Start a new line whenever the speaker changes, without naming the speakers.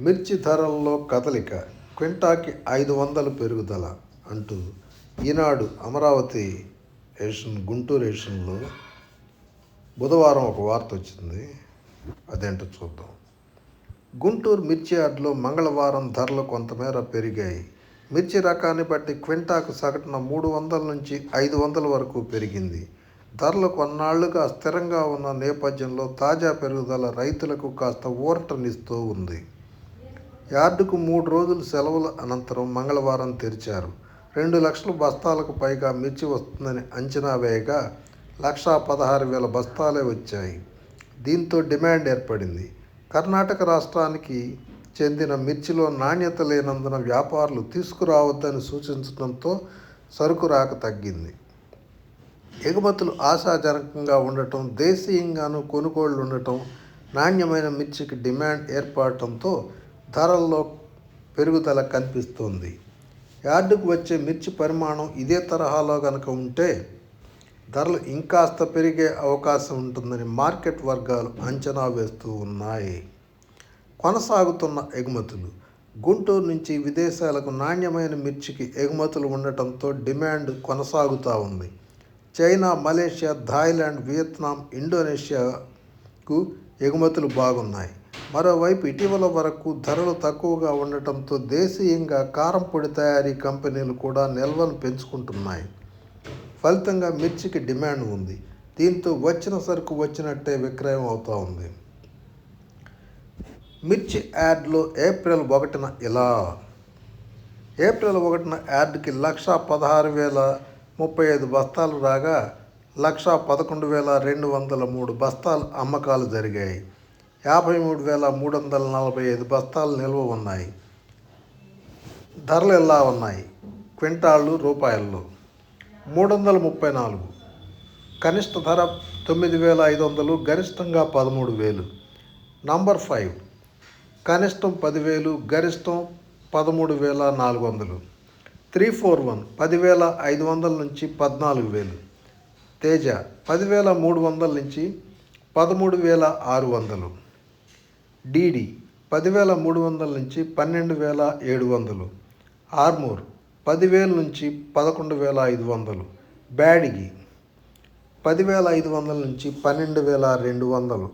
మిర్చి ధరల్లో కదలిక, క్వింటాకి 500 పెరుగుదల అంటూ ఈనాడు అమరావతి గుంటూరు ఎడిషన్లో బుధవారం ఒక వార్త వచ్చింది. అదేంటో చూద్దాం. గుంటూరు మిర్చి యార్డులో మంగళవారం ధరలు కొంతమేర పెరిగాయి. మిర్చి రకాన్ని బట్టి క్వింటాకు సగటున 300 నుంచి 500 వరకు పెరిగింది. ధరలు కొన్నాళ్లుగా స్థిరంగా ఉన్న నేపథ్యంలో తాజా పెరుగుదల రైతులకు కాస్త ఊరటనిస్తూ ఉంది. యార్డుకు 3 రోజులు సెలవుల అనంతరం మంగళవారం తెరిచారు. 2 లక్షల బస్తాలకు పైగా మిర్చి వస్తుందని అంచనా వేయగా 1,16,000 బస్తాలే వచ్చాయి. దీంతో డిమాండ్ ఏర్పడింది. కర్ణాటక రాష్ట్రానికి చెందిన మిర్చిలో నాణ్యత లేనందున వ్యాపారులు తీసుకురావద్దని సూచించడంతో సరుకు రాక తగ్గింది. ఎగుమతులు ఆశాజనకంగా ఉండటం, దేశీయంగానూ కొనుగోళ్లు ఉండటం, నాణ్యమైన మిర్చికి డిమాండ్ ఏర్పడటంతో ధరల్లో పెరుగుదల కనిపిస్తోంది. యార్డుకు వచ్చే మిర్చి పరిమాణం ఇదే తరహాలో కనుక ఉంటే ధరలు ఇంకాస్త పెరిగే అవకాశం ఉంటుందని మార్కెట్ వర్గాలు అంచనా వేస్తూ ఉన్నాయి. కొనసాగుతున్న ఎగుమతులు. గుంటూరు నుంచి విదేశాలకు నాణ్యమైన మిర్చికి ఎగుమతులు ఉండటంతో డిమాండ్ కొనసాగుతూ ఉంది. చైనా, మలేషియా, థాయిలాండ్, వియత్నాం, ఇండోనేషియాకు ఎగుమతులు బాగున్నాయి. మరోవైపు ఇటీవల వరకు ధరలు తక్కువగా ఉండటంతో దేశీయంగా కారం పొడి తయారీ కంపెనీలు కూడా నిల్వను పెంచుకుంటున్నాయి. ఫలితంగా మిర్చికి డిమాండ్ ఉంది. దీంతో వచ్చిన సరుకు వచ్చినట్టే విక్రయం అవుతూ ఉంది. మిర్చి యార్డులో ఏప్రిల్ 1న ఇలా. ఏప్రిల్ 1న యార్డుకి 1,16,035 బస్తాలు రాగా 1,11,203 బస్తాలు అమ్మకాలు జరిగాయి. 53,345 బస్తాలు నిల్వ ఉన్నాయి. ధరలు ఎలా ఉన్నాయి? క్వింటాళ్ళు రూపాయల్లో 334, కనిష్ట ధర 9,500, గరిష్టంగా 13,000. నంబర్ 5 కనిష్టం 10,000, గరిష్టం 13,400. 341 10,500 నుంచి 14,000. తేజ 10,300 నుంచి 13,600. డీడీ 10,300 నుంచి 12,700. ఆర్మూర్ 10,000 నుంచి 11,500. బ్యాడిగి 10,500 నుంచి 12,200.